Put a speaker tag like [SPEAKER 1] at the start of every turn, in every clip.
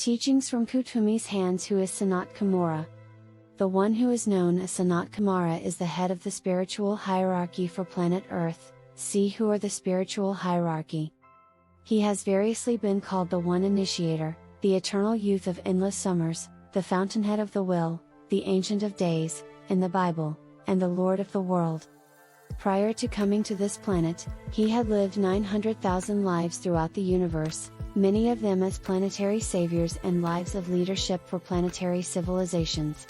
[SPEAKER 1] Teachings from Kuthumi's hands. Who is Sanat Kumara? The one who is known as Sanat Kumara is the head of the spiritual hierarchy for planet Earth. See who are the spiritual hierarchy. He has variously been called the One Initiator, the Eternal Youth of Endless Summers, the Fountainhead of the Will, the Ancient of Days, in the Bible, and the Lord of the World. Prior to coming to this planet, he had lived 900,000 lives throughout the universe, many of them as planetary saviors and lives of leadership for planetary civilizations.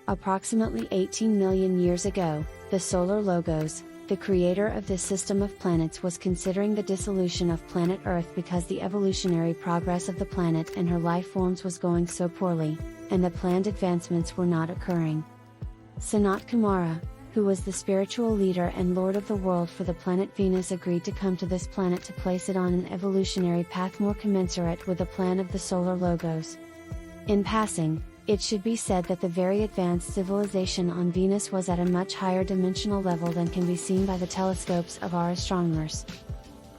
[SPEAKER 1] Approximately 18 million years ago, the Solar Logos, the creator of this system of planets, was considering the dissolution of planet Earth because the evolutionary progress of the planet and her life forms was going so poorly, and the planned advancements were not occurring. Sanat Kumara, who was the spiritual leader and lord of the world for the planet Venus, agreed to come to this planet to place it on an evolutionary path more commensurate with the plan of the Solar Logos. In passing, it should be said that the very advanced civilization on Venus was at a much higher dimensional level than can be seen by the telescopes of our astronomers.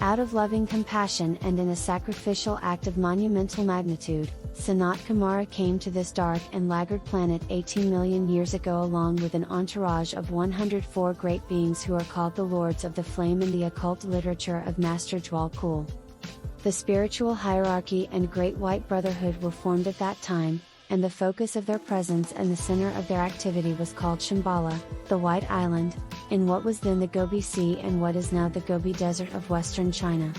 [SPEAKER 1] Out of loving compassion and in a sacrificial act of monumental magnitude, Sanat Kumara came to this dark and laggard planet 18 million years ago along with an entourage of 104 great beings who are called the Lords of the Flame in the occult literature of Master Jwal Khul. The spiritual hierarchy and Great White Brotherhood were formed at that time, and the focus of their presence and the center of their activity was called Shambala, the White Island, in what was then the Gobi Sea and what is now the Gobi Desert of western China.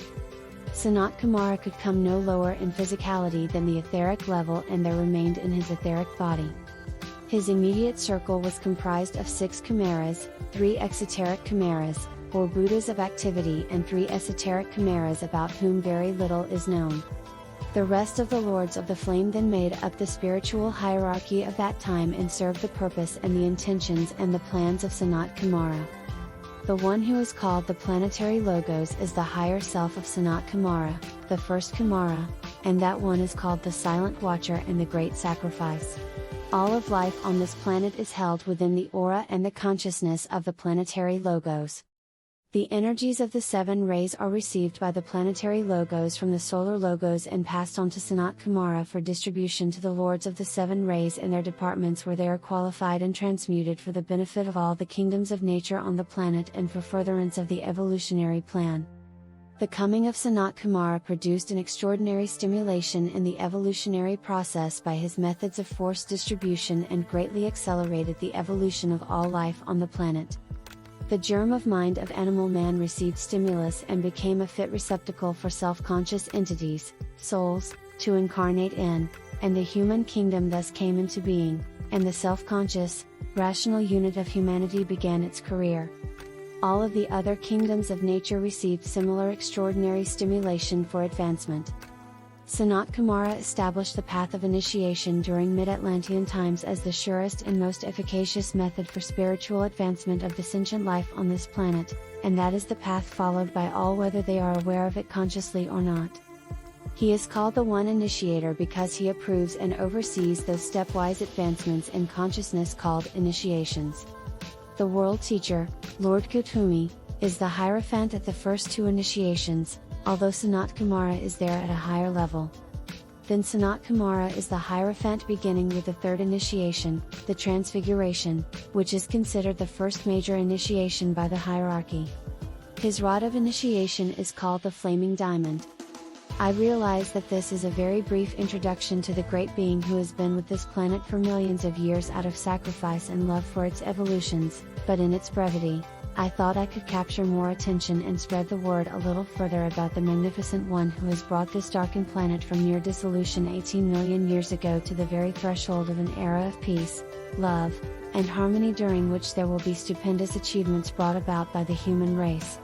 [SPEAKER 1] Sanat Kumara could come no lower in physicality than the etheric level, and there remained in his etheric body. His immediate circle was comprised of 6 chimeras, 3 exoteric chimeras, or Buddhas of activity, and 3 esoteric chimeras about whom very little is known. The rest of the Lords of the Flame then made up the spiritual hierarchy of that time and served the purpose and the intentions and the plans of Sanat Kumara. The one who is called the Planetary Logos is the higher self of Sanat Kumara, the first Kumara, and that one is called the Silent Watcher and the Great Sacrifice. All of life on this planet is held within the aura and the consciousness of the Planetary Logos. The energies of the 7 rays are received by the Planetary Logos from the Solar Logos and passed on to Sanat Kumara for distribution to the Lords of the 7 rays in their departments, where they are qualified and transmuted for the benefit of all the kingdoms of nature on the planet and for furtherance of the evolutionary plan. The coming of Sanat Kumara produced an extraordinary stimulation in the evolutionary process by his methods of force distribution and greatly accelerated the evolution of all life on the planet. The germ of mind of animal man received stimulus and became a fit receptacle for self-conscious entities, souls, to incarnate in, and the human kingdom thus came into being, and the self-conscious, rational unit of humanity began its career. All of the other kingdoms of nature received similar extraordinary stimulation for advancement. Sanat Kumara established the path of initiation during mid-Atlantean times as the surest and most efficacious method for spiritual advancement of the sentient life on this planet, and that is the path followed by all whether they are aware of it consciously or not. He is called the One Initiator because he approves and oversees those stepwise advancements in consciousness called initiations. The World Teacher, Lord Kuthumi, is the Hierophant at the first 2 initiations, although Sanat Kumara is there at a higher level. Then Sanat Kumara is the Hierophant beginning with the 3rd initiation, the Transfiguration, which is considered the first major initiation by the hierarchy. His rod of initiation is called the Flaming Diamond. I realize that this is a very brief introduction to the great being who has been with this planet for millions of years out of sacrifice and love for its evolutions, but in its brevity, I thought I could capture more attention and spread the word a little further about the magnificent one who has brought this darkened planet from near dissolution 18 million years ago to the very threshold of an era of peace, love, and harmony, during which there will be stupendous achievements brought about by the human race.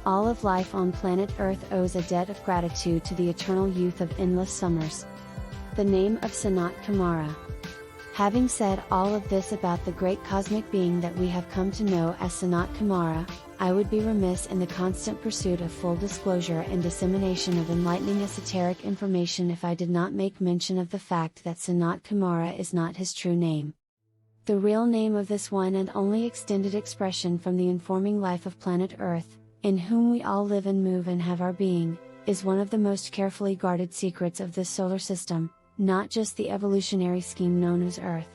[SPEAKER 1] All of life on planet Earth owes a debt of gratitude to the eternal youth of endless summers. The name of Sanat Kumara. Having said all of this about the great cosmic being that we have come to know as Sanat Kumara, I would be remiss in the constant pursuit of full disclosure and dissemination of enlightening esoteric information if I did not make mention of the fact that Sanat Kumara is not his true name. The real name of this one and only extended expression from the informing life of planet Earth, in whom we all live and move and have our being, is one of the most carefully guarded secrets of this solar system, not just the evolutionary scheme known as Earth.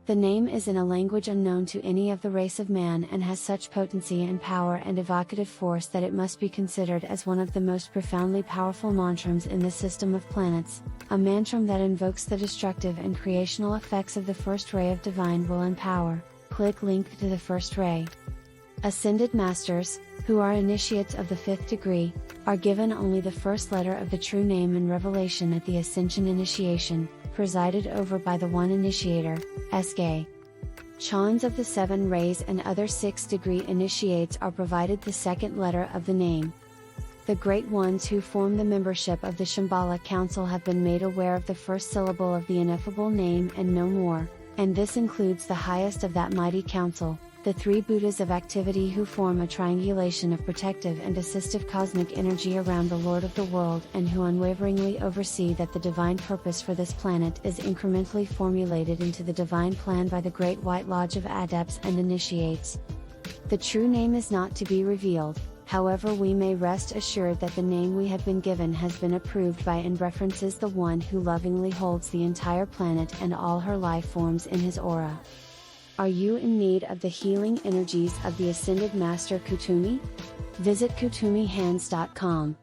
[SPEAKER 1] The name is in a language unknown to any of the race of man and has such potency and power and evocative force that it must be considered as one of the most profoundly powerful mantrams in the system of planets, a mantram that invokes the destructive and creational effects of the first ray of divine will and power. Click link to the first ray. Ascended Masters, who are initiates of the 5th degree, are given only the first letter of the true name in revelation at the Ascension initiation, presided over by the one initiator, SK. Chans of the 7 rays and other 6th degree initiates are provided the second letter of the name. The great ones who form the membership of the Shambala Council have been made aware of the first syllable of the ineffable name and no more, and this includes the highest of that mighty council, the 3 Buddhas of activity who form a triangulation of protective and assistive cosmic energy around the Lord of the world and who unwaveringly oversee that the divine purpose for this planet is incrementally formulated into the divine plan by the Great White Lodge of Adepts and Initiates. The true name is not to be revealed, however we may rest assured that the name we have been given has been approved by and references the one who lovingly holds the entire planet and all her life forms in his aura. Are you in need of the healing energies of the Ascended Master Kuthumi? Visit KuthumiHands.com.